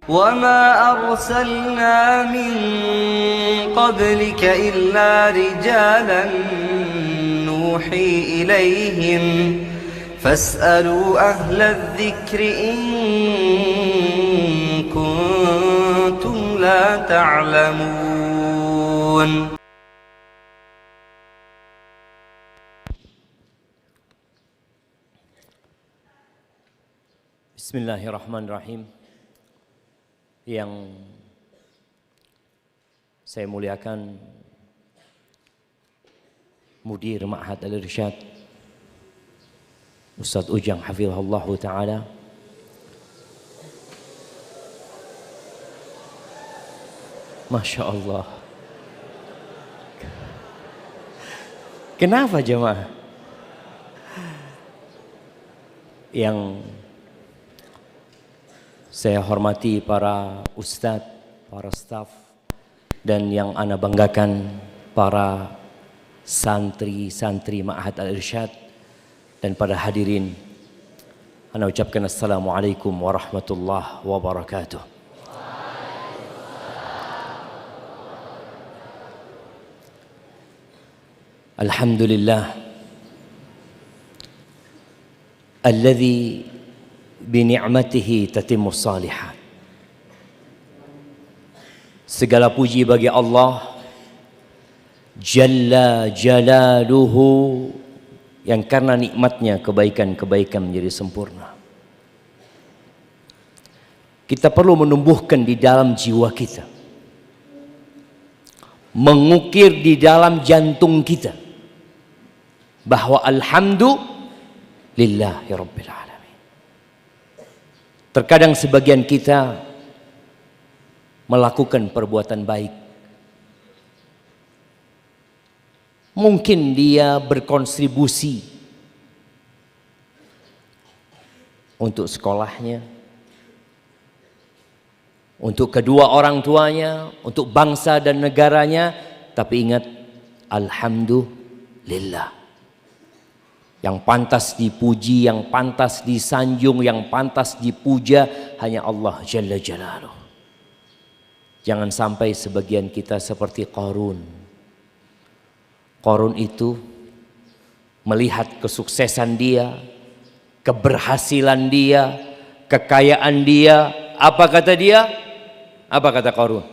وما أرسلنا من قبلك إلا رجالا نوحي إليهم فاسألوا أهل الذكر إن كنتم لا تعلمون. Bismillahirrahmanirrahim. Yang saya muliakan Mudir Ma'had Al-Irsyad Ustaz Ujang hafizahullah ta'ala, Masya Allah. Kenapa jemaah? Yang saya hormati para ustadz, para staf, dan yang ana banggakan para santri-santri Ma'had Al-Irsyad dan pada hadirin. Ana ucapkan assalamualaikum warahmatullahi wabarakatuh. Alhamdulillah alladzi bini'matihi tatimmus salihat. Segala puji bagi Allah Jalla Jalaluhu, yang karena nikmatnya kebaikan-kebaikan menjadi sempurna. Kita perlu menumbuhkan di dalam jiwa kita, mengukir di dalam jantung kita bahwa alhamdulillahi rabbil alamin. Terkadang sebagian kita melakukan perbuatan baik. Mungkin dia berkontribusi untuk sekolahnya, untuk kedua orang tuanya, untuk bangsa dan negaranya. Tapi ingat, alhamdulillah. Yang pantas dipuji, yang pantas disanjung, yang pantas dipuja hanya Allah Jalla Jalaluh. Jangan sampai sebagian kita seperti Qarun. Qarun itu melihat kesuksesan dia, keberhasilan dia, kekayaan dia. Apa kata dia? Apa kata Qarun?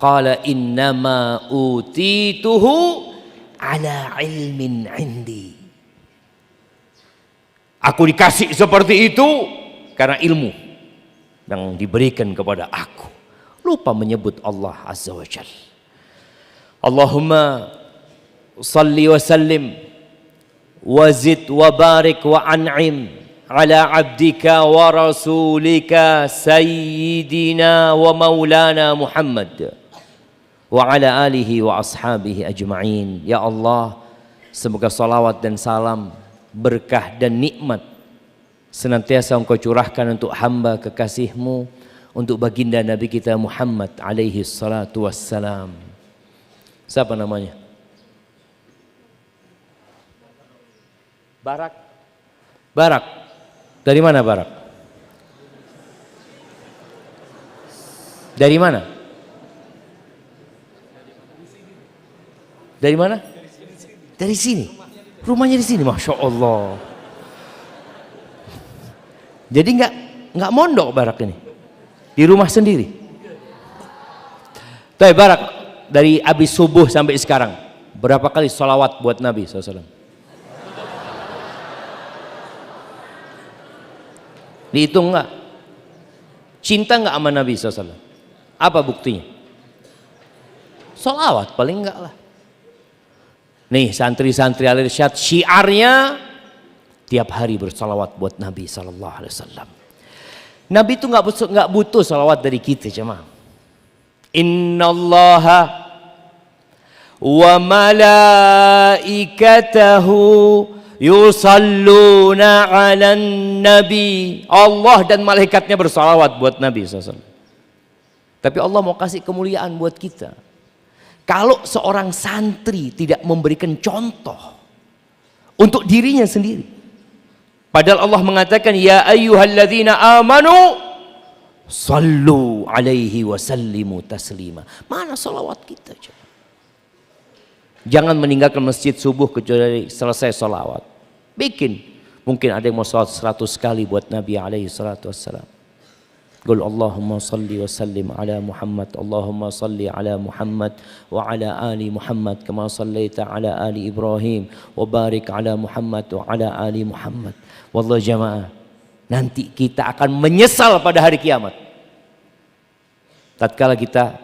Qala innama utituhu ala ilmin indi. Aku dikasih seperti itu karena ilmu yang diberikan kepada aku. Lupa menyebut Allah Azza wa Jalla. Allahumma salli wa sallim wa zid wa barik wa an'im ala abdika wa rasulika sayyidina wa maulana Muhammad wa ala alihi wa ashabihi ajma'in. Ya Allah, semoga salawat dan salam, berkah dan nikmat senantiasa Engkau curahkan untuk hamba kekasih-Mu, untuk baginda Nabi kita Muhammad alaihi salatu wassalam. Siapa namanya? Barak. Barak. Dari mana Barak? Dari mana? Dari mana? Dari sini. Rumahnya di sini, Masya Allah. Jadi nggak mondok Barak ini, di rumah sendiri. Tapi Barak, dari habis subuh sampai sekarang berapa kali sholawat buat Nabi SAW? Dihitung nggak? Cinta nggak sama Nabi SAW? Apa buktinya? Sholawat paling enggak lah. Nih santri-santri Al-Irsyad syiarnya tiap hari bersalawat buat Nabi SAW. Nabi itu nggak butuh salawat dari kita jemaah. Innallaha wa malaikatahu yusalluna 'alan nabi. Allah dan malaikatnya bersalawat buat Nabi SAW. Tapi Allah mau kasih kemuliaan buat kita. Kalau seorang santri tidak memberikan contoh untuk dirinya sendiri, padahal Allah mengatakan ya ayyuhalladzina amanu Sallu alaihi wa sallimu taslima. Mana salawat kita? Jangan meninggalkan masjid subuh kecuali selesai salawat. Bikin. Mungkin ada yang mau salawat 100 kali buat Nabi alaihi salatu wassalam. Qul Allahumma salli wa sallim ala Muhammad. Allahumma salli ala Muhammad wa ala ali Muhammad kama sallaita ala ali Ibrahim wa barik ala Muhammad wa ala ali Muhammad. Wallahi jamaah, nanti kita akan menyesal pada hari kiamat. Tatkala kita,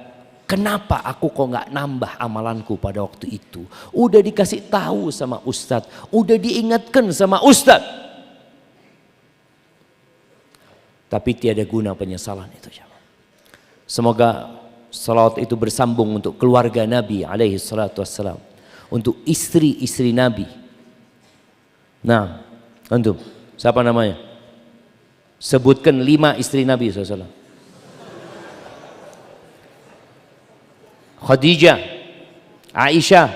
kenapa aku kok nggak nambah amalanku pada waktu itu? Udah dikasih tahu sama ustadz, udah diingatkan sama ustadz. Tapi tiada guna penyesalan itu. Semoga salawat itu bersambung untuk keluarga Nabi alaihi salatu wassalam. Untuk istri-istri Nabi. Nah, antum, siapa namanya? Sebutkan 5 istri Nabi SAW. Khadijah, Aisyah,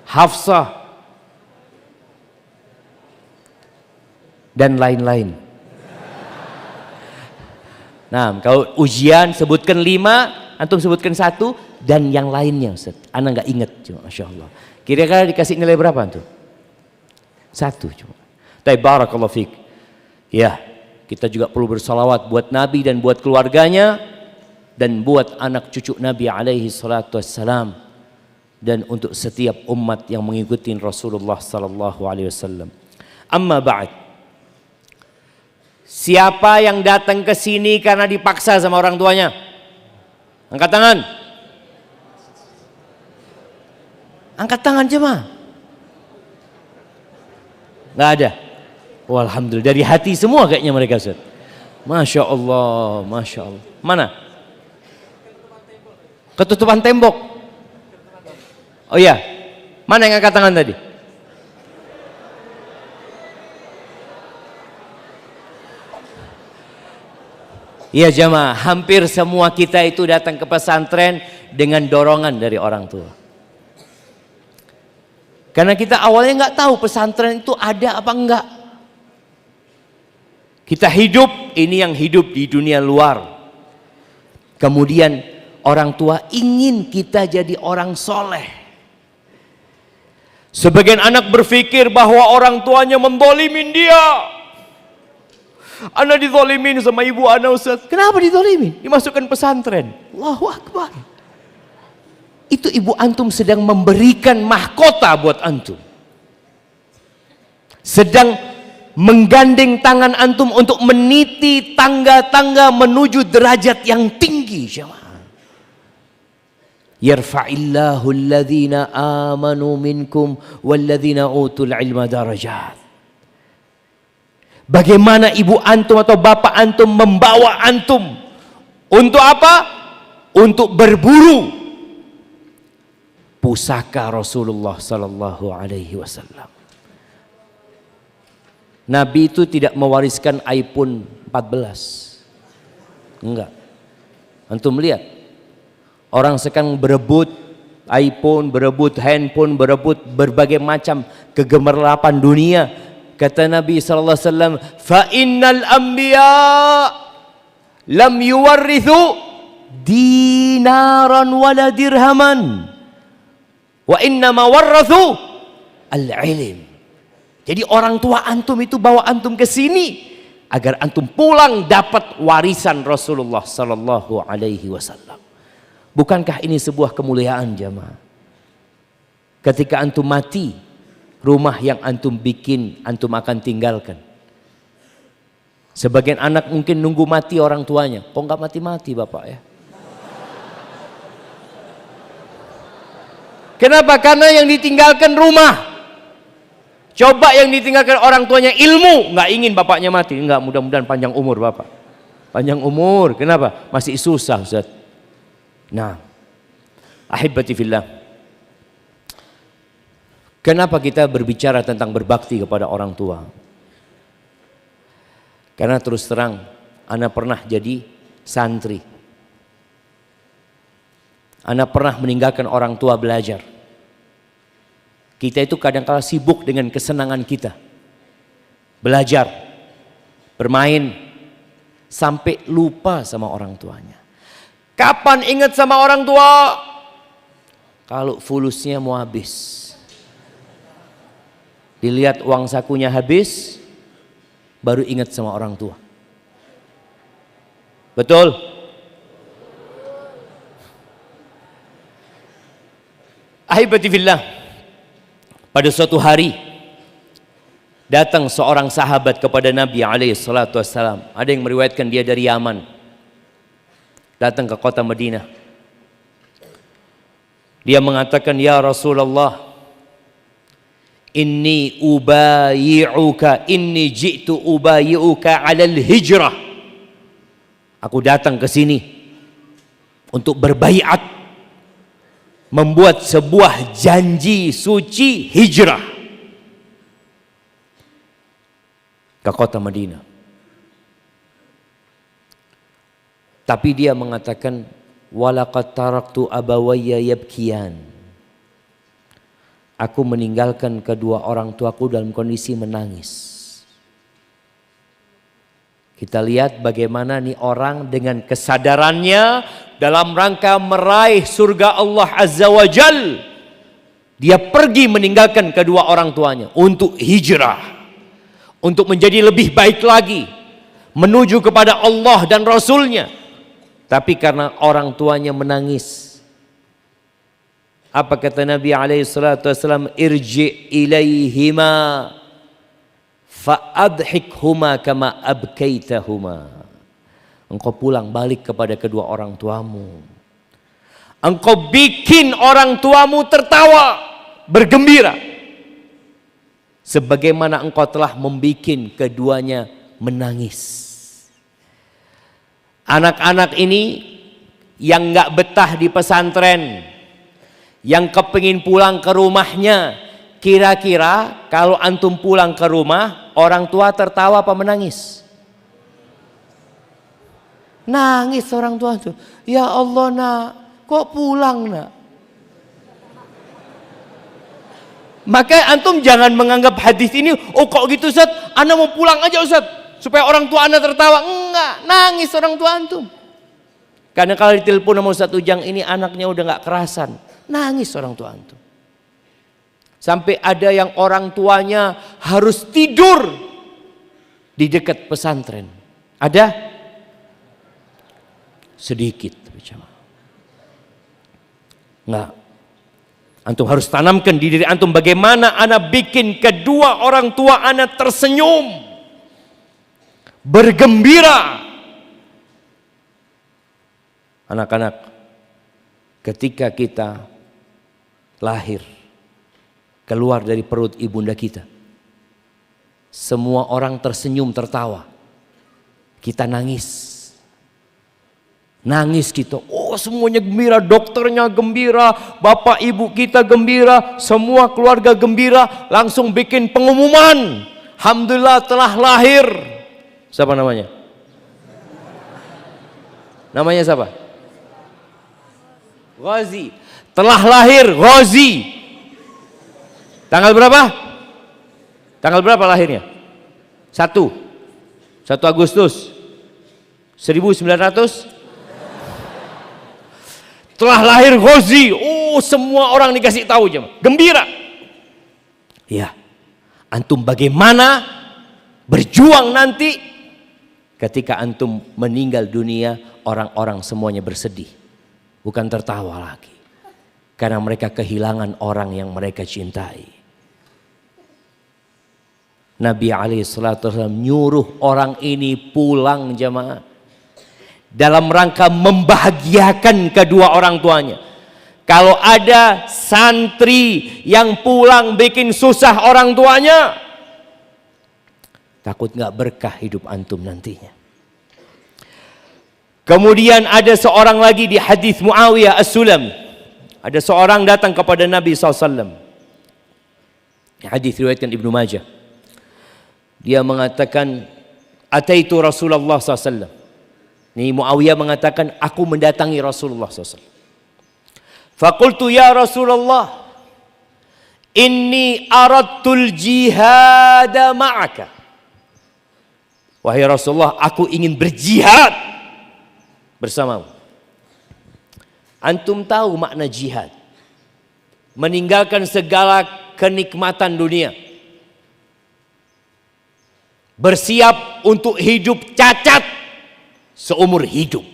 Hafsah, dan lain-lain. Nah, kalau ujian sebutkan 5, antum sebutkan 1 dan yang lainnya. Ana nggak ingat, cuma Masya Allah. Kira-kira dikasih nilai berapa antum? 1 cuma. Tapi barakallahu fiik. Ya, kita juga perlu bersalawat buat Nabi dan buat keluarganya dan buat anak cucu Nabi alaihi salatu wassalam dan untuk setiap umat yang mengikuti Rasulullah sallallahu alaihi wasallam. Amma ba'd. Siapa yang datang ke sini karena dipaksa sama orang tuanya? Angkat tangan. Angkat tangan jemaah. Nggak ada. Oh, alhamdulillah, dari hati semua kayaknya mereka, Ustaz. Masya Allah, Masya Allah. Mana? Ketutupan tembok. Oh iya, mana yang angkat tangan tadi? Iya jamaah, hampir semua kita itu datang ke pesantren dengan dorongan dari orang tua. Karena kita awalnya nggak tahu pesantren itu ada apa enggak. Kita hidup, ini yang hidup di dunia luar. Kemudian orang tua ingin kita jadi orang soleh. Sebagian anak berpikir bahwa orang tuanya mendolimin dia. Anak dizolimin sama ibu anak, Ustaz. Kenapa dizolimin? Dimasukkan pesantren. Allahu Akbar. Itu ibu antum sedang memberikan mahkota buat antum. Sedang menggandeng tangan antum untuk meniti tangga-tangga menuju derajat yang tinggi, jemaah. Yarfa'illahu alladhina amanu minkum walladhina utul ilma darajat. Bagaimana ibu antum atau bapak antum membawa antum untuk apa? Untuk berburu pusaka Rasulullah sallallahu alaihi wasallam. Nabi itu tidak mewariskan iPhone 14. Enggak. Antum lihat. Orang sekarang berebut iPhone, berebut handphone, berebut berbagai macam kegemaran dunia. Kata Nabi sallallahu alaihi wasallam, "Fa innal anbiya lam yuwarrithu dinaran wala dirhaman. Wa inna ma warrathu al-ilm." Jadi orang tua antum itu bawa antum ke sini agar antum pulang dapat warisan Rasulullah sallallahu alaihi wasallam. Bukankah ini sebuah kemuliaan jamaah? Ketika antum mati, rumah yang antum bikin, antum akan tinggalkan. Sebagian anak mungkin nunggu mati orang tuanya. Kok nggak mati-mati bapak ya? Kenapa? Karena yang ditinggalkan rumah. Coba yang ditinggalkan orang tuanya ilmu. Nggak ingin bapaknya mati. Nggak, mudah-mudahan panjang umur bapak. Panjang umur. Kenapa? Masih susah, Ustaz. Nah, ahibati fillah. Kenapa kita berbicara tentang berbakti kepada orang tua? Karena terus terang, ana pernah jadi santri. Ana pernah meninggalkan orang tua belajar. Kita itu kadang-kala sibuk dengan kesenangan kita. Belajar. bermain, sampai lupa sama orang tuanya. Kapan ingat sama orang tua? Kalau fulusnya mau habis. Dilihat uang sakunya habis, baru ingat sama orang tua. Betul? Ahibati fillah, pada suatu hari datang seorang sahabat kepada Nabi SAW. Ada yang meriwayatkan dia dari Yaman. Datang ke kota Madinah. Dia mengatakan, ya Rasulullah, inni ji'tu ubayi'uka 'alal hijrah. Aku datang ke sini untuk berbaiat, membuat sebuah janji suci hijrah ke kota Madinah. Tapi dia mengatakan, walaqad taraktu abawayya yabkiyan. Aku meninggalkan kedua orang tuaku dalam kondisi menangis. Kita lihat bagaimana nih orang dengan kesadarannya dalam rangka meraih surga Allah Azza wa Jal. Dia pergi meninggalkan kedua orang tuanya untuk hijrah, untuk menjadi lebih baik lagi, menuju kepada Allah dan Rasulnya. Tapi karena orang tuanya menangis, apa kata Nabi SAW? Irji ilaihima fa'adhikhuma kama abkaitahuma. Engkau pulang balik kepada kedua orang tuamu. Engkau bikin orang tuamu tertawa, bergembira, sebagaimana engkau telah membikin keduanya menangis. Anak-anak ini yang gak betah di pesantren, yang kepingin pulang ke rumahnya, kira-kira kalau antum pulang ke rumah, orang tua tertawa apa menangis? Nangis orang tua tuh. Ya Allah nak, kok pulang nak? Maka antum jangan menganggap hadis ini, oh kok gitu Ustaz, ana mau pulang aja Ustaz, supaya orang tua ana tertawa. Enggak, nangis orang tua antum. Karena kalau ditelepon sama Ustaz Ujang, ini anaknya udah gak kerasan, nangis orang tua antum. Sampai ada yang orang tuanya harus tidur di dekat pesantren. Ada? Sedikit. Enggak. Antum harus tanamkan di diri antum bagaimana anak bikin kedua orang tua anak tersenyum, bergembira. Anak-anak, ketika kita lahir, keluar dari perut ibunda kita, semua orang tersenyum tertawa, kita nangis. Nangis kita, oh semuanya gembira, dokternya gembira, bapak ibu kita gembira, semua keluarga gembira, langsung bikin pengumuman, alhamdulillah telah lahir. Siapa namanya? Namanya siapa? Ghazi. Telah lahir Ghazi. Tanggal berapa? Tanggal berapa lahirnya? 1 Agustus 1900. Telah lahir Ghazi. Oh semua orang dikasih tahu jemaah, gembira. Ya, antum bagaimana berjuang nanti ketika antum meninggal dunia, orang-orang semuanya bersedih, bukan tertawa lagi, karena mereka kehilangan orang yang mereka cintai. Nabi SAW nyuruh orang ini pulang jemaah, dalam rangka membahagiakan kedua orang tuanya. Kalau ada santri yang pulang bikin susah orang tuanya, takut gak berkah hidup antum nantinya. Kemudian ada seorang lagi di hadis Muawiyah As-Sulami. Ada seorang datang kepada Nabi SAW. Hadis riwayatkan Ibnu Majah. Dia mengatakan, ataitu Rasulullah SAW. Ini Muawiyah mengatakan, aku mendatangi Rasulullah SAW. Faqultu ya Rasulullah, inni aradtul jihada ma'aka. Wahai Rasulullah, aku ingin berjihad bersamamu. Antum tahu makna jihad? Meninggalkan segala kenikmatan dunia. Bersiap untuk hidup cacat seumur hidup.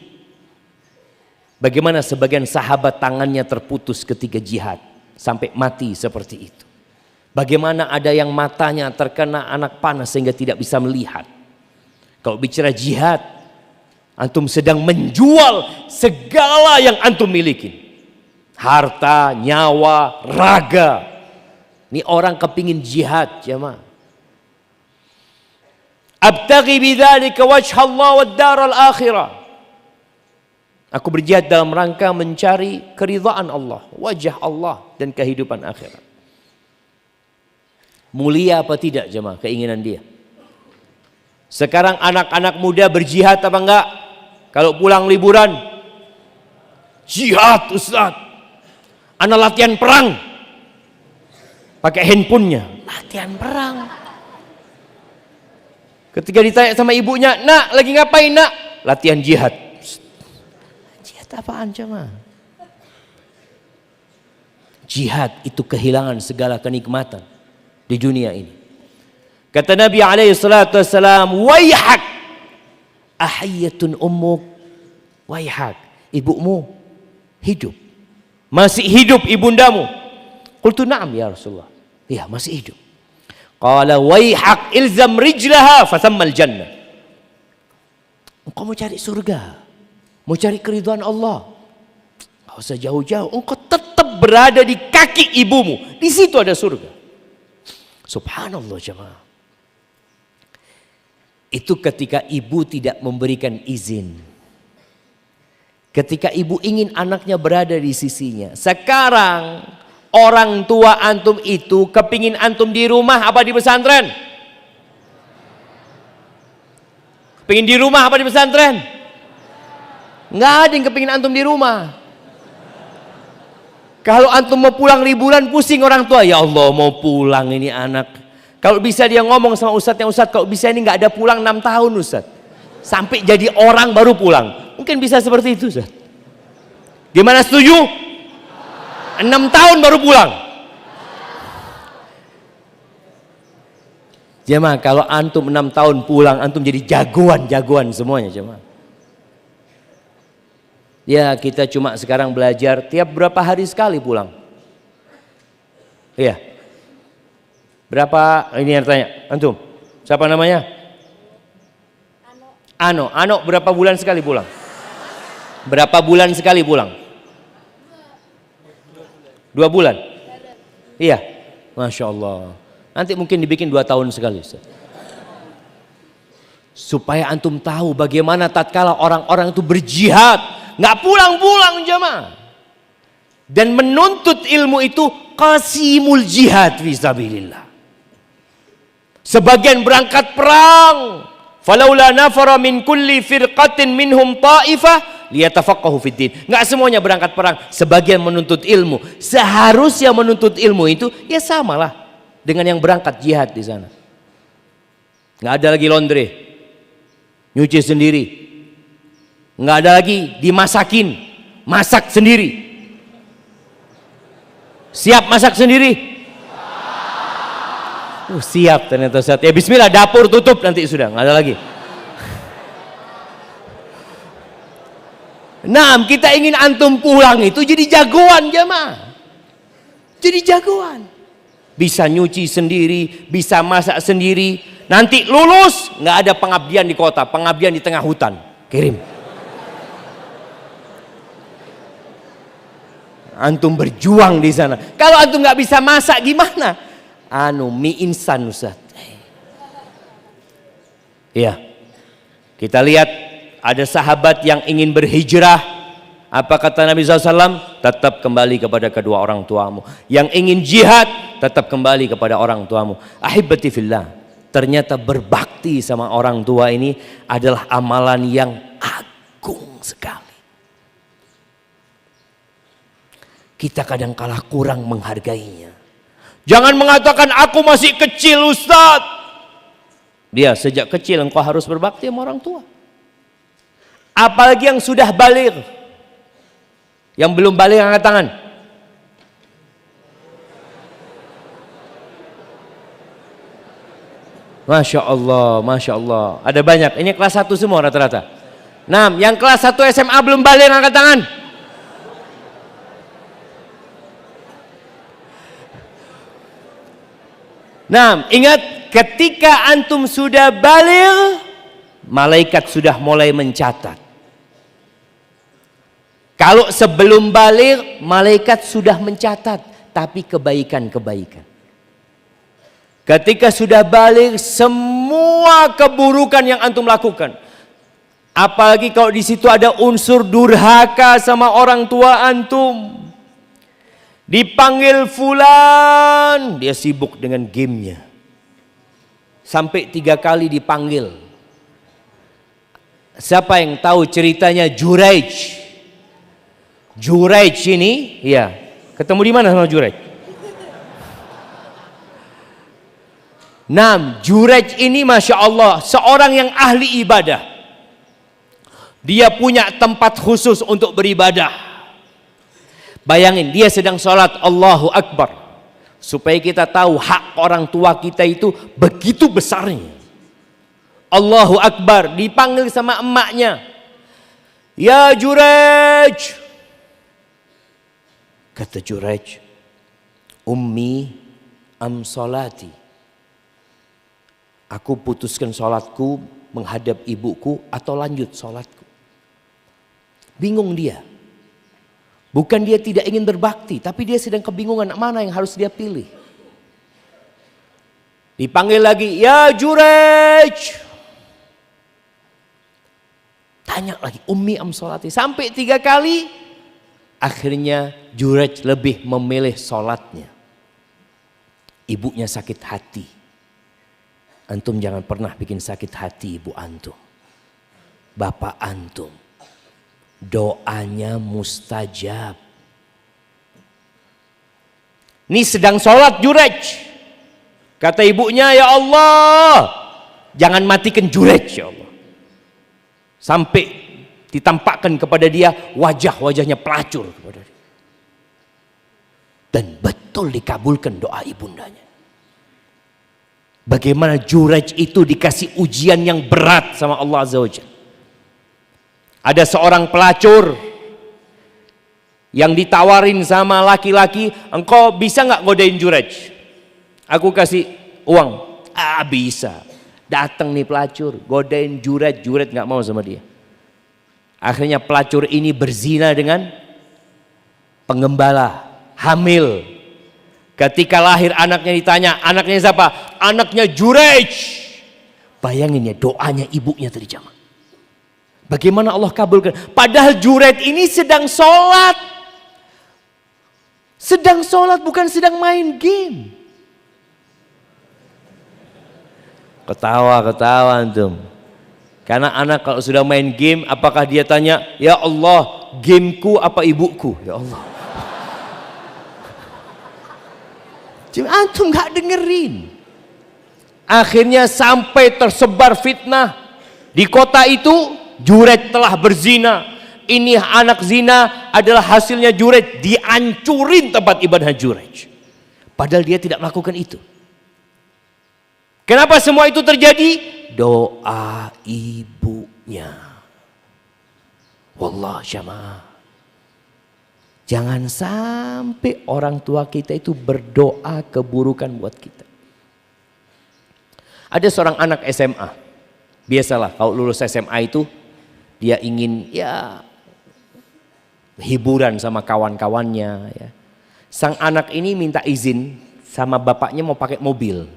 Bagaimana sebagian sahabat tangannya terputus ketika jihad sampai mati seperti itu. Bagaimana ada yang matanya terkena anak panah sehingga tidak bisa melihat. Kalau bicara jihad, antum sedang menjual segala yang antum miliki. Harta, nyawa, raga. Ini orang kepingin jihad, jemaah. Abtaghi bidzalika wajha Allah wad daral akhirah. Aku berjihad dalam rangka mencari keridhaan Allah, wajah Allah dan kehidupan akhirat. Mulia apa tidak jemaah keinginan dia? Sekarang anak-anak muda berjihad apa enggak? Kalau pulang liburan, jihad Ustaz. Anak latihan perang. Pakai handphonenya, latihan perang. Ketika ditanya sama ibunya, "Nak, lagi ngapain, Nak?" Latihan jihad. Jihad apaan cuma? Jihad itu kehilangan segala kenikmatan di dunia ini. Kata Nabi alaihi salatu wassalam, "Waihak, ahayyatun ummuk." Waihak, ibumu hidup. Masih hidup ibundamu? Qultu na'am ya Rasulullah. Iya, masih hidup. Qala waihak ilzam rijlaha fathammal jannah. Engkau mau cari surga, mau cari keridhaan Allah, enggak usah jauh-jauh, engkau tetap berada di kaki ibumu, di situ ada surga. Subhanallah jemaah. Itu ketika ibu tidak memberikan izin. Ketika ibu ingin anaknya berada di sisinya. Sekarang orang tua antum itu kepingin antum di rumah apa di pesantren? Kepingin di rumah apa di pesantren? Nggak ada yang kepingin antum di rumah. Kalau antum mau pulang liburan pusing orang tua. Ya Allah, mau pulang ini anak. Kalau bisa dia ngomong sama ustadznya, "Ustadz kalau bisa ini nggak ada pulang 6 tahun Ustadz. Sampai jadi orang baru pulang." Mungkin bisa seperti itu Ustadz. Gimana, setuju? 6 tahun baru pulang. Jemaah, kalau antum 6 tahun pulang, antum jadi jagoan semuanya jemaah. Ya, kita cuma sekarang belajar tiap berapa hari sekali pulang. Iya. Berapa, ini yang tanya, antum? Siapa namanya? Ano berapa bulan sekali pulang? Berapa bulan sekali pulang? 2 bulan? Iya, Masya Allah. Nanti mungkin dibikin 2 tahun sekali Ustaz. Supaya antum tahu bagaimana tatkala orang-orang itu berjihad, nggak pulang-pulang jamaah. Dan menuntut ilmu itu qasimul jihad fisabilillah. Sebagian berangkat perang, falaula nafara min kulli firqatin minhum ta'ifah liyatafaqahu fid din. Enggak semuanya berangkat perang, sebagian menuntut ilmu. Seharusnya menuntut ilmu itu ya samalah dengan yang berangkat jihad di sana. Enggak ada lagi laundry, nyuci sendiri. Enggak ada lagi dimasakin, masak sendiri. Siap masak sendiri? Siap ternyata Ustaz. Ya bismillah, dapur tutup nanti sudah, nggak ada lagi. Nah, kita ingin antum pulang itu jadi jagoan jemaah. Jadi jagoan. Bisa nyuci sendiri, bisa masak sendiri. Nanti lulus nggak ada pengabdian di kota, pengabdian di tengah hutan. Kirim. Antum berjuang di sana. Kalau antum nggak bisa masak gimana? Mie instan Ustaz. Iya. Kita lihat ada sahabat yang ingin berhijrah. Apa kata Nabi SAW? Tetap kembali kepada kedua orang tuamu. Yang ingin jihad, tetap kembali kepada orang tuamu. Ahibati fillah. Ternyata berbakti sama orang tua ini adalah amalan yang agung sekali. Kita kadang-kala kurang menghargainya. Jangan mengatakan aku masih kecil Ustaz. Dia sejak kecil engkau harus berbakti sama orang tua. Apalagi yang sudah baligh. Yang belum baligh angkat tangan. Masya Allah, Masya Allah. Ada banyak. Ini kelas 1 semua rata-rata. Nah, yang kelas 1 SMA belum baligh angkat tangan. Nah, ingat ketika antum sudah baligh, malaikat sudah mulai mencatat. Kalau sebelum baligh, malaikat sudah mencatat, tapi kebaikan-kebaikan. Ketika sudah baligh, semua keburukan yang antum lakukan. Apalagi kalau di situ ada unsur durhaka sama orang tua antum. Dipanggil fulan, dia sibuk dengan gamenya. Sampai 3 kali dipanggil. Siapa yang tahu ceritanya Juraij? Juraij ini, ya, ketemu di mana sama Juraij? Nah, Juraij ini Masya Allah seorang yang ahli ibadah. Dia punya tempat khusus untuk beribadah. Bayangin dia sedang sholat Allahu Akbar. Supaya kita tahu hak orang tua kita itu begitu besarnya. Allahu Akbar, dipanggil sama emaknya. Ya Juraij. Kata Juraij, Ummi am sholati. Aku putuskan sholatku menghadap ibuku atau lanjut sholatku. Bingung dia. Bukan dia tidak ingin berbakti, tapi dia sedang kebingungan mana yang harus dia pilih. Dipanggil lagi, ya Juraij. Tanya lagi, Ummi am sholati. Sampai 3 kali, akhirnya Juraij lebih memilih sholatnya. Ibunya sakit hati. Antum jangan pernah bikin sakit hati ibu antum. Bapak antum. Doanya mustajab. Ini sedang sholat Juraij. Kata ibunya, ya Allah, jangan matikan Juraij ya Allah. Sampai ditampakkan kepada dia wajah-wajahnya pelacur kepada dia. Dan betul dikabulkan doa ibundanya. Bagaimana Juraij itu dikasih ujian yang berat sama Allah Azza wa Jalla. Ada seorang pelacur yang ditawarin sama laki-laki, engkau bisa nggak godain Juraij? Aku kasih uang. Ah bisa. Datang nih pelacur, godain Juraij, Juraij nggak mau sama dia. Akhirnya pelacur ini berzina dengan pengembala, hamil. Ketika lahir anaknya ditanya, anaknya siapa? Anaknya Juraij. Bayangin ya doanya ibunya tadi jamaah. Bagaimana Allah kabulkan? Padahal Juraij ini sedang sholat. Sedang sholat bukan sedang main game. Ketawa antum. Karena anak kalau sudah main game, apakah dia tanya, ya Allah, gameku apa ibuku? Ya Allah. Cuma antum gak dengerin. Akhirnya sampai tersebar fitnah. Di kota itu Juraij telah berzina. Ini anak zina adalah hasilnya Juraij. Dihancurin tempat ibadah Juraij. Padahal dia tidak melakukan itu. Kenapa semua itu terjadi? Doa ibunya. Wallah jamaah. Jangan sampai orang tua kita itu berdoa keburukan buat kita. Ada seorang anak SMA. Biasalah kalau lulus SMA itu dia ingin ya hiburan sama kawan-kawannya ya. Sang anak ini minta izin sama bapaknya mau pakai mobil.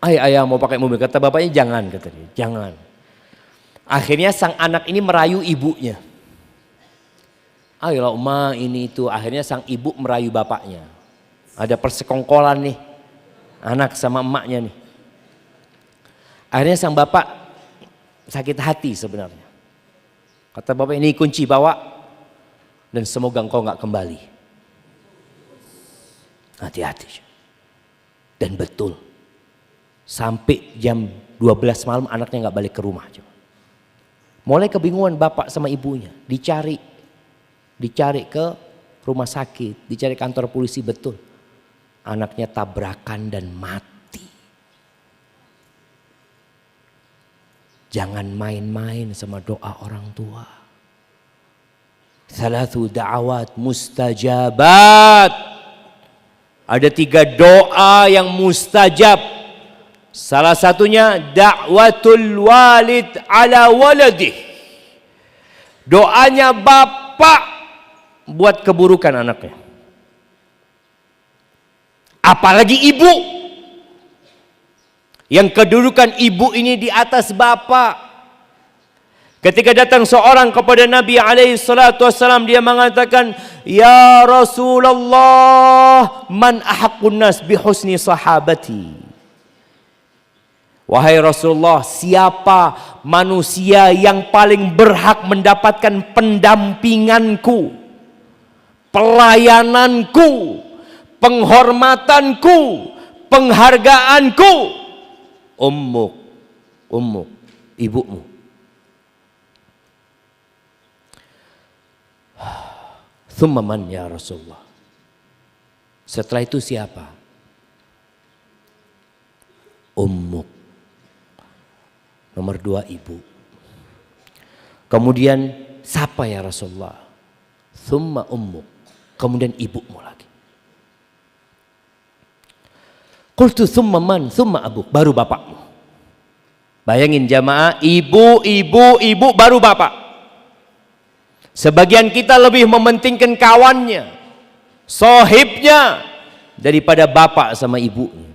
Ayah mau pakai mobil, kata bapaknya jangan, kata dia, jangan. Akhirnya sang anak ini merayu ibunya. Ayolah ma ini itu, akhirnya sang ibu merayu bapaknya. Ada persekongkolan nih, anak sama emaknya nih. Akhirnya sang bapak sakit hati sebenarnya. Kata bapak, ini kunci bawa dan semoga engkau nggak kembali. Hati-hati. Dan betul. Sampai jam 12 malam anaknya nggak balik ke rumah. Mulai kebingungan bapak sama ibunya, dicari ke rumah sakit, dicari kantor polisi, betul. Anaknya tabrakan dan mati. Jangan main-main sama doa orang tua. Salatu da'awat mustajabat. Ada 3 doa yang mustajab. Salah satunya da'watul walid ala waladih. Doanya bapak buat keburukan anaknya. Apalagi ibu. Yang kedudukan ibu ini di atas bapak. Ketika datang seorang kepada Nabi alaihi salatu wassalam, dia mengatakan, "Ya Rasulullah, man ahaqqun nas bi husni sahabati?" Wahai Rasulullah, siapa manusia yang paling berhak mendapatkan pendampinganku, pelayananku, penghormatanku, penghargaanku? Ummuk, ibumu. Thumma man ya Rasulullah? Setelah itu siapa? Ummuk. Nomor 2 ibu. Kemudian siapa ya Rasulullah? Thumma ummuk. Kemudian ibumu lagi. Qultu thumma man? Thumma abuk. Baru bapakmu. Bayangin jamaah, ibu baru bapak. Sebagian kita lebih mementingkan kawannya, sohibnya, daripada bapak sama ibunya.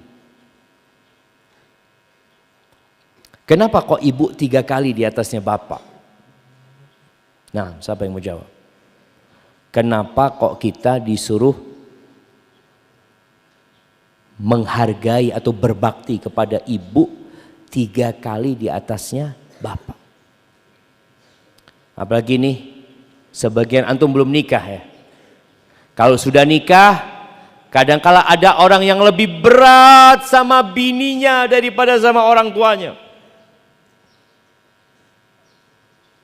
Kenapa kok ibu 3 kali di atasnya bapak? Nah, siapa yang mau jawab? Kenapa kok kita disuruh menghargai atau berbakti kepada ibu 3 kali di atasnya bapak? Apalagi nih, sebagian antum belum nikah ya. Kalau sudah nikah, kadangkala ada orang yang lebih berat sama bininya daripada sama orang tuanya.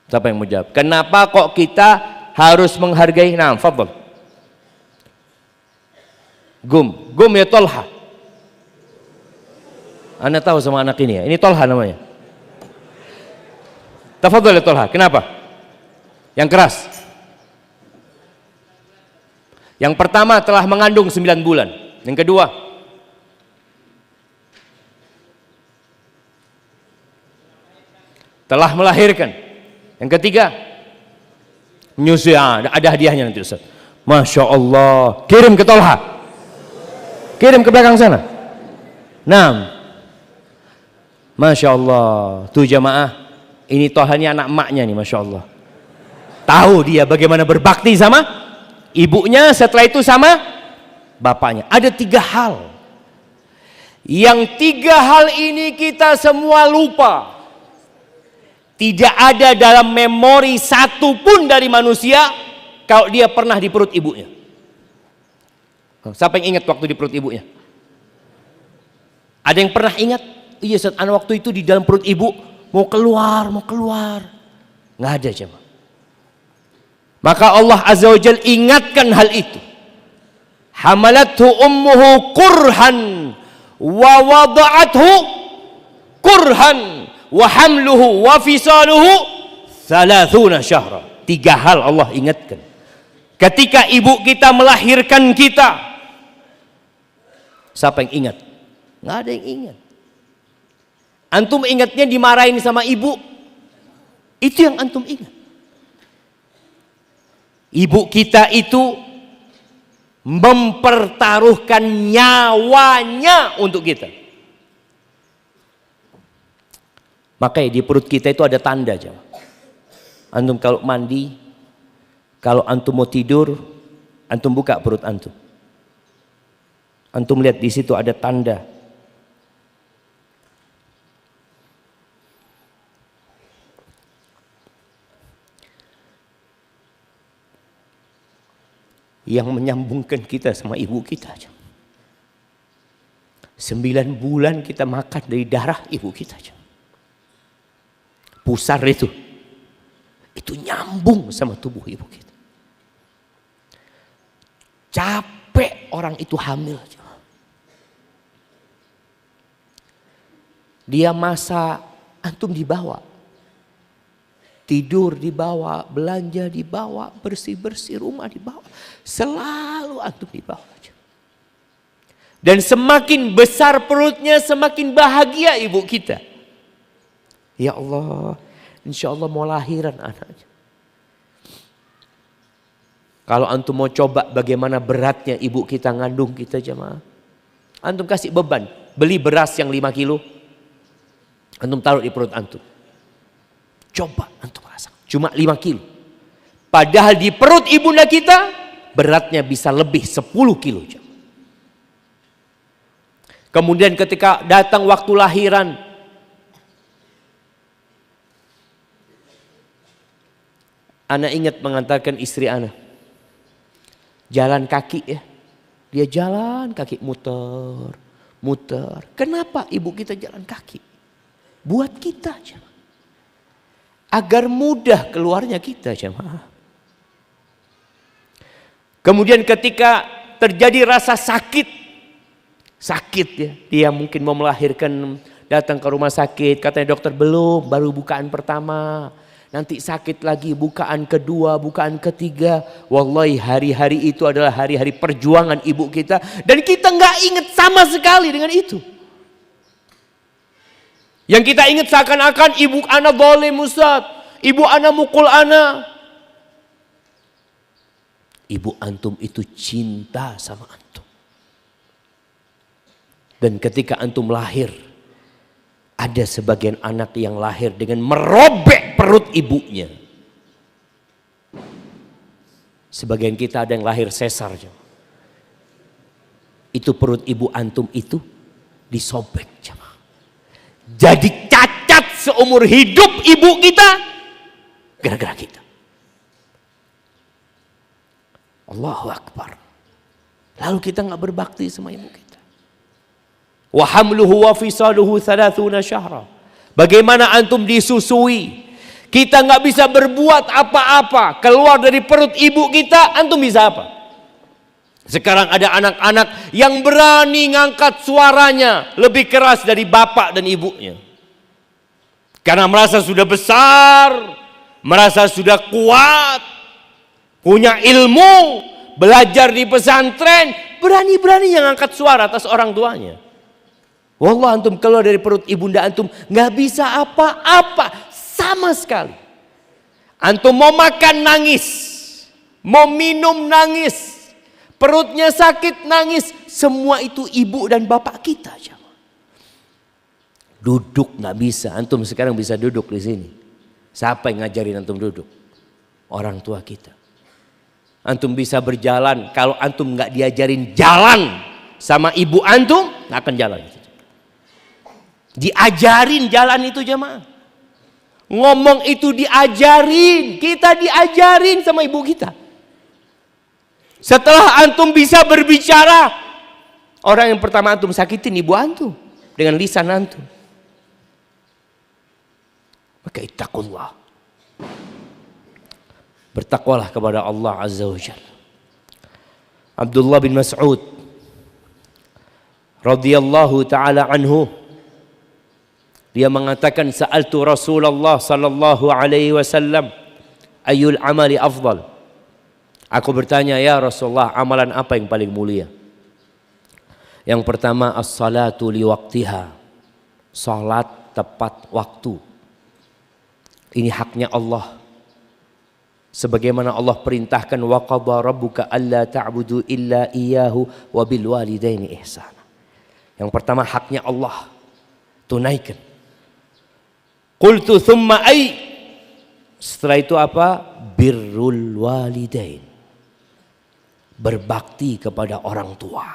Siapa yang mau jawab? Kenapa kok kita harus menghargai? Nah, fadhal. Gum ya Tolha. Anda tahu sama anak ini ya? Ini Tolha namanya. Tafadhal ya Tolha. Kenapa? Yang keras. Yang pertama telah mengandung 9 bulan. Yang kedua, telah melahirkan. Yang ketiga, menyusui. Ada hadiahnya nanti Ustaz. Masya Allah. Kirim ke Tolha. Kirim ke belakang sana. Nah, Masya Allah. Tuh jamaah, ini Tolha ini anak emaknya nih, Masya Allah. Tahu dia bagaimana berbakti sama ibunya, setelah itu sama bapaknya. Ada 3 hal. Yang 3 hal ini kita semua lupa. Tidak ada dalam memori satupun dari manusia kalau dia pernah di perut ibunya. Siapa yang ingat waktu di perut ibunya? Ada yang pernah ingat? Iya, saat anak waktu itu di dalam perut ibu mau keluar. Nggak ada jemaah. Maka Allah Azza wa Jalla ingatkan hal itu. Hamalathu ummuhu kurhan wa wada'athu kurhan wa hamluhu wa fisaluhu 30 syahra. 3 hal Allah ingatkan. Ketika ibu kita melahirkan kita, siapa yang ingat? Nggak ada yang ingat. Antum ingatnya dimarahin sama ibu, itu yang antum ingat. Ibu kita itu mempertaruhkan nyawanya untuk kita. Makanya di perut kita itu ada tanda. Antum kalau mandi, kalau antum mau tidur, antum buka perut antum. Antum lihat di situ ada tanda. Yang menyambungkan kita sama ibu kita. 9 bulan kita makan dari darah ibu kita. Pusar itu nyambung sama tubuh ibu kita. Capek orang itu hamil. Dia masa antum dibawa. Tidur dibawa, belanja dibawa, bersih-bersih rumah dibawa. Selalu antum dibawa. Dan semakin besar perutnya, semakin bahagia ibu kita. Ya Allah, insya Allah mau lahiran anaknya. Kalau antum mau coba bagaimana beratnya ibu kita ngandung kita jemaah. Antum kasih beban, beli beras yang 5 kilo. Antum taruh di perut antum. Coba antum rasa, cuma 5 kilo. Padahal di perut ibunda kita beratnya bisa lebih 10 kilo. Kemudian ketika datang waktu lahiran, Ana ingat mengantarkan istri Ana jalan kaki ya. Dia jalan kaki muter. Kenapa ibu kita jalan kaki? Buat kita aja. Agar mudah keluarnya kita jemaah. Kemudian ketika terjadi rasa sakit ya, dia mungkin mau melahirkan, datang ke rumah sakit, katanya dokter belum, baru bukaan pertama, nanti sakit lagi bukaan kedua, bukaan ketiga. Wallahi hari-hari itu adalah hari-hari perjuangan ibu kita, dan kita nggak ingat sama sekali dengan itu. Yang kita ingat seakan-akan ibu ana zalim Ustaz, ibu ana mukul ana. Ibu antum itu cinta sama antum. Dan ketika antum lahir, ada sebagian anak yang lahir dengan merobek perut ibunya. Sebagian kita ada yang lahir sesar. Itu perut ibu antum itu disobek. Jadi cacat seumur hidup ibu kita gara-gara kita. Allahu Akbar. Lalu kita nggak berbakti sama ibu kita. Wa hamluhu wa fisaluhu 30 syahra. Bagaimana antum disusui? Kita nggak bisa berbuat apa-apa. Keluar dari perut ibu kita, antum bisa apa? Sekarang ada anak-anak yang berani ngangkat suaranya lebih keras dari bapak dan ibunya. Karena merasa sudah besar, merasa sudah kuat, punya ilmu, belajar di pesantren, berani-beraninya ngangkat suara atas orang tuanya. Wallah antum keluar dari perut ibunda antum nggak bisa apa-apa sama sekali. Antum mau makan nangis, mau minum nangis, perutnya sakit nangis, semua itu ibu dan bapak kita. Duduk nggak bisa, antum sekarang bisa duduk di sini. Siapa yang ngajarin antum duduk? Orang tua kita. Antum bisa berjalan, kalau antum nggak diajarin jalan sama ibu antum, nggak akan jalan. Diajarin jalan itu jemaah. Ngomong itu diajarin. Kita diajarin sama ibu kita. Setelah antum bisa berbicara, orang yang pertama antum sakitin ibu antum dengan lisan antum. Maka ittaqullah. Bertakwalah kepada Allah Azza wa Jalla. Abdullah bin Mas'ud radhiyallahu taala anhu, dia mengatakan, sa'altu Rasulullah sallallahu alaihi wasallam ayyul amali afdal. Aku bertanya, ya Rasulullah, amalan apa yang paling mulia? Yang pertama, as-salatu li waqtiha. Salat tepat waktu. Ini haknya Allah. Sebagaimana Allah perintahkan, wa qadha rabbuka alla ta'budu illa iyyahu wa bil walidaini ihsana. Yang pertama haknya Allah. Tunaikan. Qultu thumma ay. Setelah itu apa? Birrul walidain. Berbakti kepada orang tua.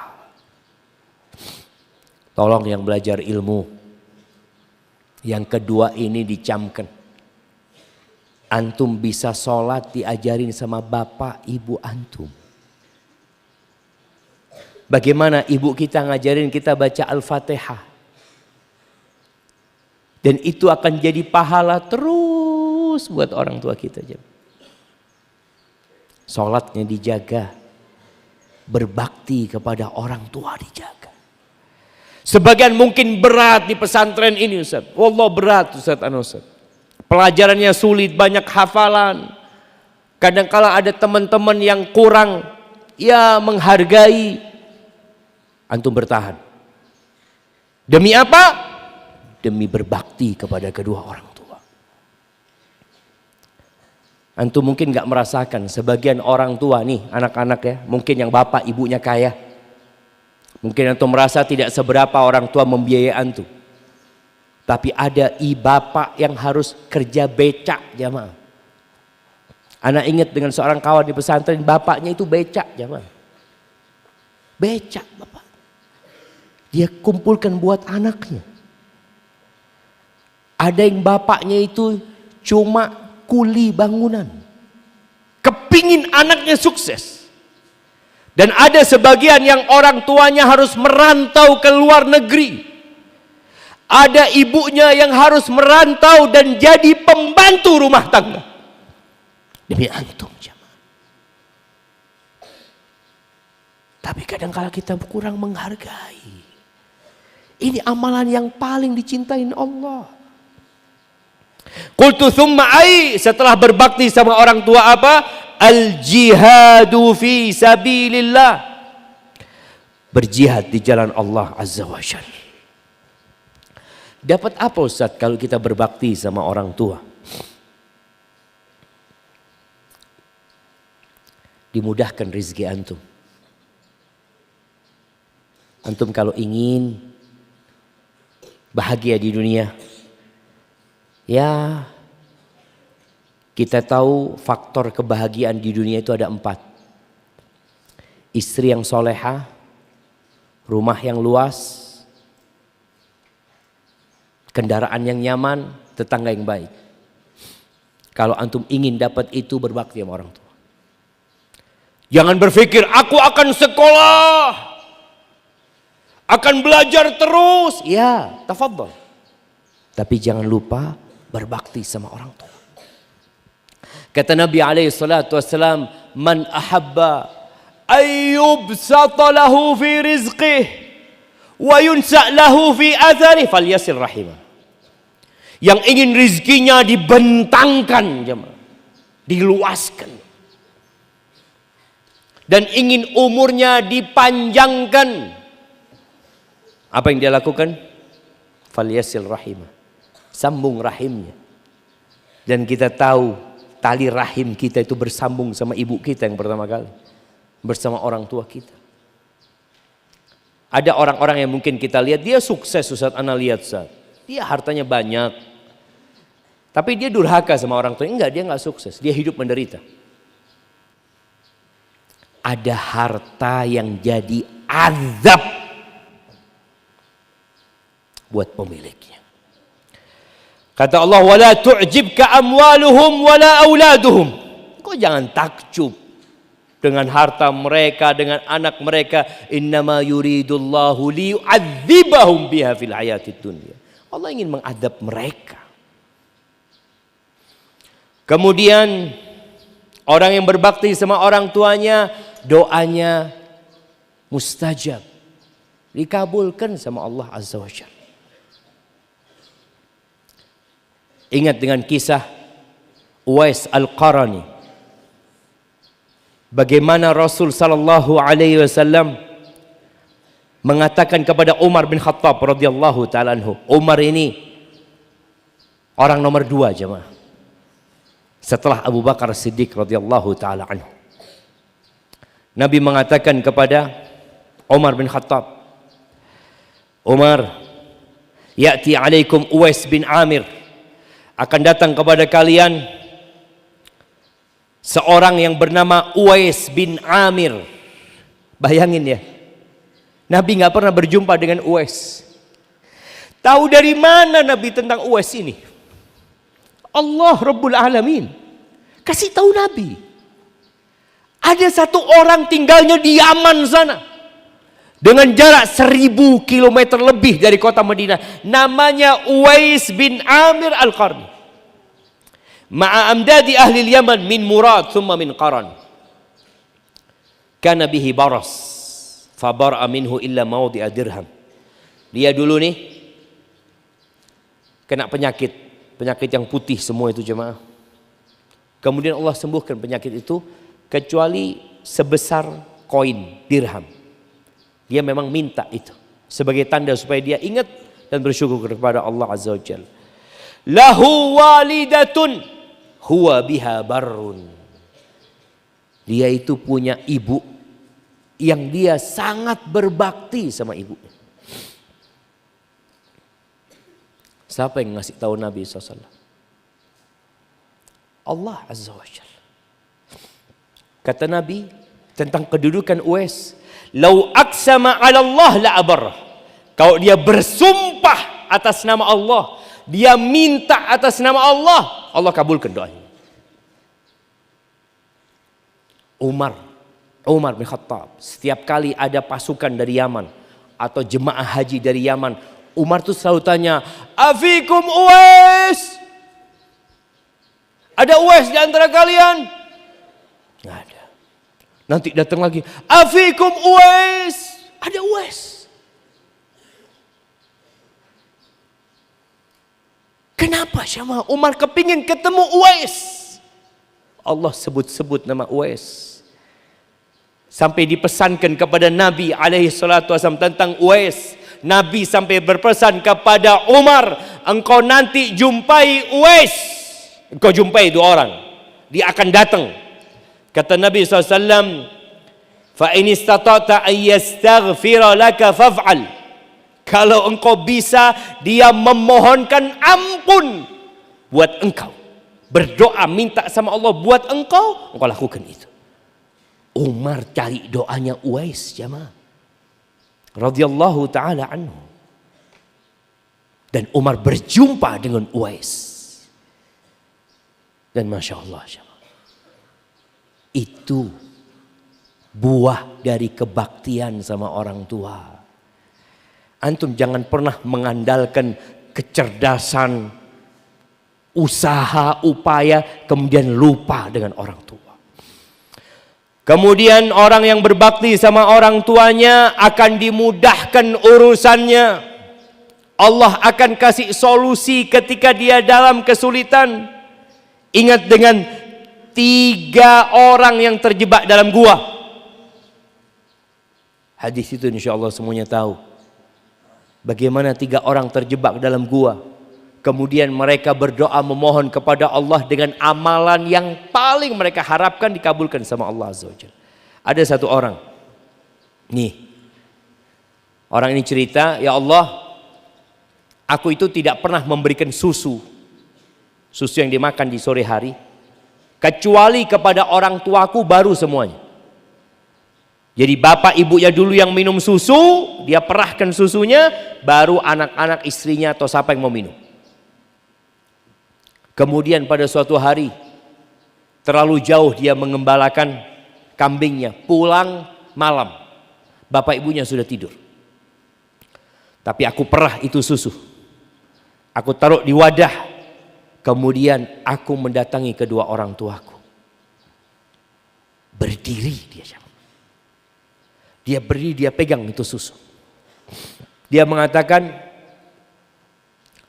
Tolong yang belajar ilmu, yang kedua ini dicamkan. Antum bisa sholat diajarin sama bapak ibu antum. Bagaimana ibu kita ngajarin kita baca Al-Fatihah. Dan itu akan jadi pahala terus buat orang tua kita. Sholatnya dijaga. Berbakti kepada orang tua dijaga. Sebagian mungkin berat di pesantren ini Ustaz. Wallah berat Ustaz Ustaz. Pelajarannya sulit, banyak hafalan. Kadang-kala ada teman-teman yang kurang ya menghargai. Antum bertahan. Demi apa? Demi berbakti kepada kedua orang tua. Antum mungkin gak merasakan sebagian orang tua nih, anak-anak ya, mungkin yang bapak ibunya kaya. Mungkin antum merasa tidak seberapa orang tua membiayai antum. Tapi ada bapak yang harus kerja becak jamaah. Anak ingat dengan seorang kawan di pesantren, bapaknya itu becak jamaah. Becak bapak. Dia kumpulkan buat anaknya. Ada yang bapaknya itu cuma kuli bangunan. Kepingin anaknya sukses. Dan ada sebagian yang orang tuanya harus merantau ke luar negeri. Ada ibunya yang harus merantau dan jadi pembantu rumah tangga. Demi antum jamaah. Tapi kadang-kala kita kurang menghargai. Ini amalan yang paling dicintain Allah. Qultu thumma ai, setelah berbakti sama orang tua apa? Al-jihadu fi sabilillah. Berjihad di jalan Allah Azza wa Jalla. Dapat apa Ustaz kalau kita berbakti sama orang tua? Dimudahkan rezeki antum. Antum kalau ingin bahagia di dunia, ya kita tahu faktor kebahagiaan di dunia itu ada 4. Istri yang solehah, rumah yang luas, kendaraan yang nyaman, tetangga yang baik. Kalau antum ingin dapat itu, berbakti sama orang tua. Jangan berpikir aku akan sekolah, akan belajar terus. Ya, tafadhol. Tapi jangan lupa berbakti sama orang tua. Kata Nabi alaihi salatu wassalam, man ahabba ayyubsata lahu fi rizqih wa yunsa lahu fi athari falyasil rahimah. Yang ingin rizkinya dibentangkan jemaah, diluaskan, dan ingin umurnya dipanjangkan, apa yang dia lakukan? Falyasil rahimah, sambung rahimnya. Dan kita tahu tali rahim kita itu bersambung sama ibu kita yang pertama kali, bersama orang tua kita. Ada orang-orang yang mungkin kita lihat dia sukses, Ustaz, ana lihat Ustaz, dia hartanya banyak, tapi dia durhaka sama orang tua. Enggak, dia enggak sukses, dia hidup menderita. Ada harta yang jadi azab buat pemiliknya. Kata Allah, wala tu'jibka amwaluhum wala auladuhum. Kau jangan takjub dengan harta mereka, dengan anak mereka. Innama yuridullahu liyu'adzibahum biha fil hayatid dunya. Allah ingin mengadab mereka. Kemudian orang yang berbakti sama orang tuanya, doanya mustajab, dikabulkan sama Allah Azza wa Jalla. Ingat dengan kisah Uwais Al-Qarani. Bagaimana Rasul sallallahu alaihi wasallam mengatakan kepada Umar bin Khattab radhiyallahu taala anhu. Umar ini orang nomor 2 jemaah, setelah Abu Bakar Siddiq radhiyallahu taala anhu. Nabi mengatakan kepada Umar bin Khattab, Umar, ya'ti alaikum Uwais bin Amir, akan datang kepada kalian seorang yang bernama Uwais bin Amir. Bayangin ya, Nabi nggak pernah berjumpa dengan Uwais. Tahu dari mana Nabi tentang Uwais ini? Allah Rabbul Alamin kasih tahu Nabi. Ada satu orang tinggalnya di Yaman sana, dengan jarak 1000 kilometer lebih dari kota Madinah, namanya Uwais bin Amir Al-Qarni. Ma'a amdadi ahli Yaman min Murad thumma min Qaran. Kana bihi baras fabara'a minhu illa mawdi'a dirham. Dia dulu nih kena penyakit yang putih semua itu jemaah. Kemudian Allah sembuhkan penyakit itu kecuali sebesar koin dirham. Dia memang minta itu sebagai tanda supaya dia ingat dan bersyukur kepada Allah Azza wa Jalla. Lahu walidatun huwa biha barrun. Dia itu punya ibu yang dia sangat berbakti sama ibunya. Siapa yang ngasih tahu Nabi SAW? Allah Azza wa Jalla. Kata Nabi tentang kedudukan Uwais, "Lau aqsama 'ala Allah la abarrah." Kalau dia bersumpah atas nama Allah, dia minta atas nama Allah, Allah kabulkan doanya. Umar bin Khattab, setiap kali ada pasukan dari Yaman atau jemaah haji dari Yaman, Umar tuh selalu tanya, "Afikum Uwais? Ada Uwais di antara kalian?" Nggak ada. Nanti datang lagi, "Afikum Uwais? Ada Uwais?" Kenapa Syama? Umar kepingin ketemu Uwais. Allah sebut-sebut nama Uwais. Sampai dipesankan kepada Nabi SAW tentang Uwais. Nabi sampai berpesan kepada Umar, engkau nanti jumpai Uwais. Engkau jumpai dua orang. Dia akan datang. Kata Nabi SAW, fa in istata'ta an yastaghfira laka faf'al. Kalau engkau bisa dia memohonkan ampun buat engkau, berdoa minta sama Allah buat engkau lakukan itu. Umar cari doanya Uwais jamaah radhiyallahu taala anhu, dan Umar berjumpa dengan Uwais, dan masya Allah jamaah, itu buah dari kebaktian sama orang tua. Antum jangan pernah mengandalkan kecerdasan, usaha, upaya, kemudian lupa dengan orang tua. Kemudian orang yang berbakti sama orang tuanya akan dimudahkan urusannya. Allah akan kasih solusi ketika dia dalam kesulitan. Ingat dengan 3 orang yang terjebak dalam gua. Hadis itu insya Allah semuanya tahu. Bagaimana 3 orang terjebak dalam gua. Kemudian mereka berdoa memohon kepada Allah dengan amalan yang paling mereka harapkan dikabulkan sama Allah Azza wa Jalla. Ada satu orang. Nih. Orang ini cerita, "Ya Allah, aku itu tidak pernah memberikan susu yang dimakan di sore hari, kecuali kepada orang tuaku baru semuanya." Jadi bapak ibunya dulu yang minum susu, dia perahkan susunya, baru anak-anak istrinya atau siapa yang mau minum. Kemudian pada suatu hari, terlalu jauh dia mengembalakan kambingnya, pulang malam, bapak ibunya sudah tidur. Tapi aku perah itu susu, aku taruh di wadah, kemudian aku mendatangi kedua orang tuaku. Berdiri dia berdiri, dia pegang itu susu. Dia mengatakan,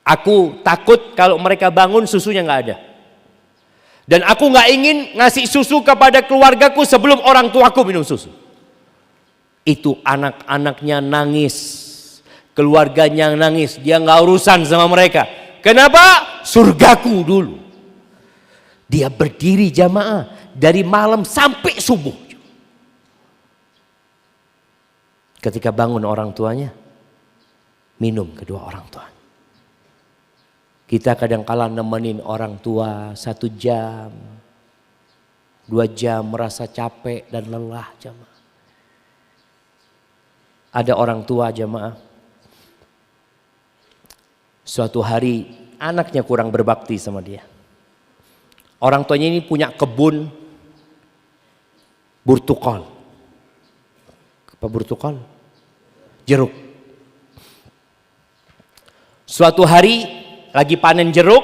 aku takut kalau mereka bangun susunya nggak ada. Dan aku nggak ingin ngasih susu kepada keluargaku sebelum orang tuaku minum susu. Itu anak-anaknya nangis, keluarganya nangis, dia nggak urusan sama mereka. Kenapa? Surgaku dulu. Dia berdiri jamaah dari malam sampai subuh. Ketika bangun orang tuanya, minum kedua orang tua. Kita kadang-kala nemenin orang tua 1 jam, 2 jam merasa capek dan lelah jamaah. Ada orang tua jamaah, suatu hari anaknya kurang berbakti sama dia. Orang tuanya ini punya kebun burtukol. Apa burtukol? jeruk. Suatu hari lagi panen jeruk,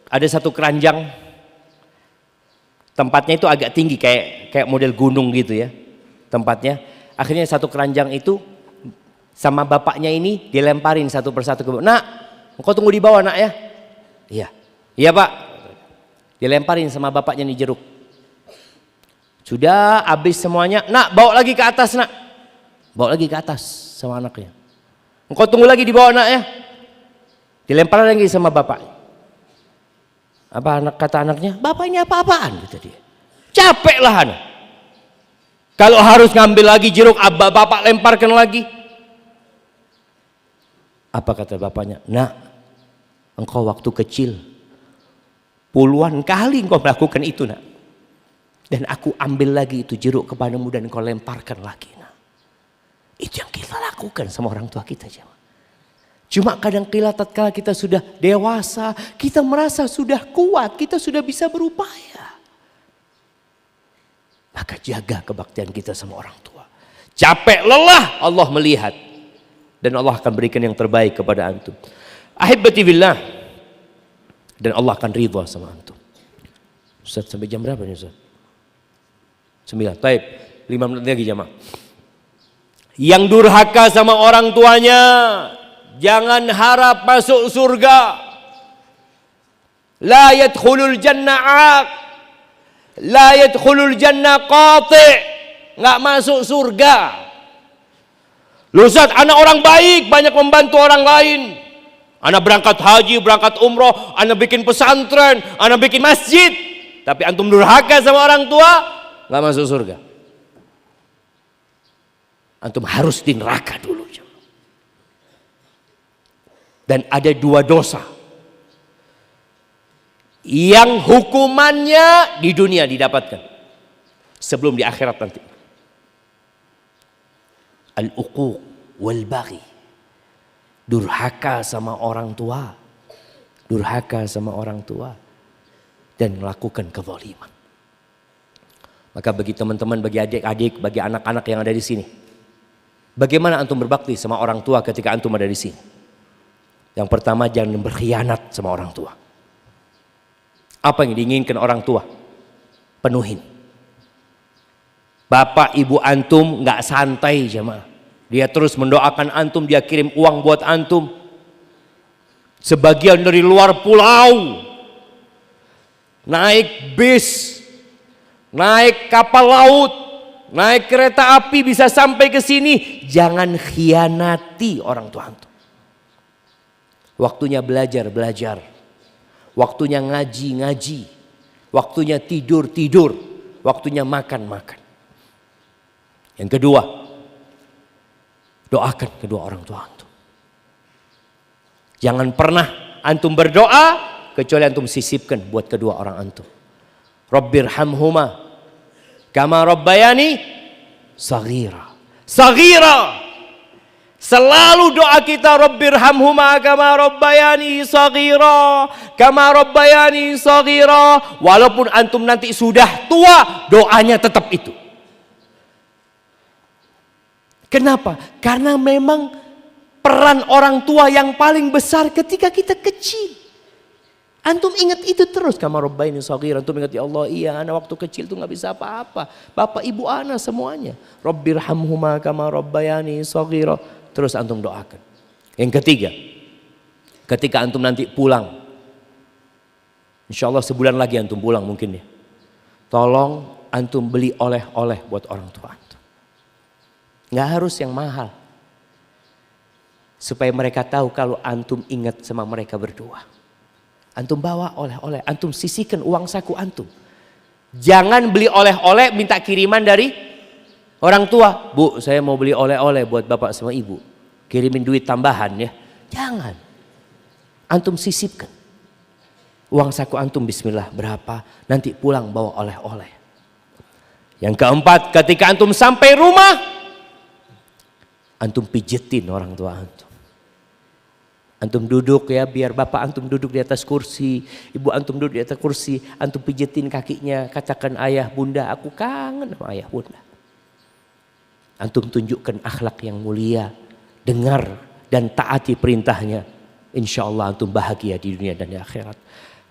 ada satu keranjang, tempatnya itu agak tinggi kayak model gunung gitu ya tempatnya. Akhirnya satu keranjang itu sama bapaknya ini dilemparin satu persatu ke bawah. Nak, engkau tunggu di bawah nak ya. Iya, iya pak. Dilemparin sama bapaknya nih jeruk. Sudah habis semuanya, nak bawa lagi ke atas nak. Bawa lagi ke atas sama anaknya. Engkau tunggu lagi di bawah nak ya. Dilempar lagi sama bapak. Apa kata anaknya? Bapak ini apa-apaan? Kata dia. Capek lah anak. Kalau harus ngambil lagi jeruk, bapak lemparkan lagi. Apa kata bapaknya? Nak, engkau waktu kecil puluhan kali engkau melakukan itu nak. Dan aku ambil lagi itu jeruk kepadamu dan engkau lemparkan lagi nak. Itu yang kita lakukan sama orang tua kita jemaah. Cuma kadang kala tatkala kita sudah dewasa, kita merasa sudah kuat, kita sudah bisa berupaya. Maka jaga kebaktian kita sama orang tua. Capek lelah Allah melihat. Dan Allah akan berikan yang terbaik kepada antum. Ahibati billah. Dan Allah akan ridha sama antum. Ustaz sampai jam berapa nih Ustaz? 9. Baik, 5 menit lagi jamaah. Yang durhaka sama orang tuanya, jangan harap masuk surga. La yadkhulul jannah 'aq. La yadkhulul jannah qati'. Enggak masuk surga. Loh Ustaz, anak orang baik, banyak membantu orang lain. Anak berangkat haji, berangkat umroh, anak bikin pesantren, anak bikin masjid. Tapi antum durhaka sama orang tua, enggak masuk surga. Antum harus di neraka dulu. Dan ada 2 dosa yang hukumannya di dunia didapatkan sebelum di akhirat nanti. Al-uquq wal baghi. Durhaka sama orang tua. Durhaka sama orang tua dan melakukan kezaliman. Maka bagi teman-teman, bagi adik-adik, bagi anak-anak yang ada di sini, bagaimana antum berbakti sama orang tua ketika antum ada di sini? Yang pertama, jangan berkhianat sama orang tua. Apa yang diinginkan orang tua? Penuhin. Bapak ibu antum nggak santai jemaah. Dia terus mendoakan antum, dia kirim uang buat antum. Sebagian dari luar pulau. Naik bis, naik kapal laut, naik kereta api bisa sampai ke sini. Jangan khianati orang tua antum. Waktunya belajar, belajar. Waktunya ngaji, ngaji. Waktunya tidur, tidur. Waktunya makan, makan. Yang kedua, doakan kedua orang tua antum. Jangan pernah antum berdoa kecuali antum sisipkan buat kedua orang antum. Rabbirhamhuma kama rabbayani saghira. Saghira. Selalu doa kita Rabbirhamhuma kama rabbayani saghira, kama rabbayani saghira. Walaupun antum nanti sudah tua, doanya tetap itu. Kenapa? Karena memang peran orang tua yang paling besar ketika kita kecil. Antum ingat itu terus, kama rabbayani saghira. Antum ingat, ya Allah, iya anak waktu kecil tuh nggak bisa apa-apa. Bapak ibu anak semuanya. Rabbirhamhuma kama rabbayani saghira. Terus antum doakan. Yang ketiga, ketika antum nanti pulang, insya Allah sebulan lagi antum pulang mungkin ya. Tolong antum beli oleh-oleh buat orang tua antum. Nggak harus yang mahal. Supaya mereka tahu kalau antum ingat sama mereka berdua. Antum bawa oleh-oleh, antum sisihkan uang saku antum. Jangan beli oleh-oleh minta kiriman dari orang tua. Bu, saya mau beli oleh-oleh buat bapak sama ibu. Kirimin duit tambahan ya. Jangan. Antum sisipkan. Uang saku antum bismillah berapa. Nanti pulang bawa oleh-oleh. Yang keempat, ketika antum sampai rumah, antum pijetin orang tua antum. Antum duduk ya, biar bapak antum duduk di atas kursi. Ibu antum duduk di atas kursi. Antum pijetin kakinya. Katakan, ayah bunda, aku kangen sama ayah bunda. Antum tunjukkan akhlak yang mulia, dengar dan taati perintahnya. Insyaallah antum bahagia di dunia dan di akhirat.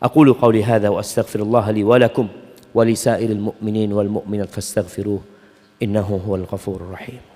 Aqulu qawli hadza wa astaghfirullah li wa lakum wa li sa'iril mu'minin wal mu'minat fastaghfiruh innahu huwal ghafurur rahim.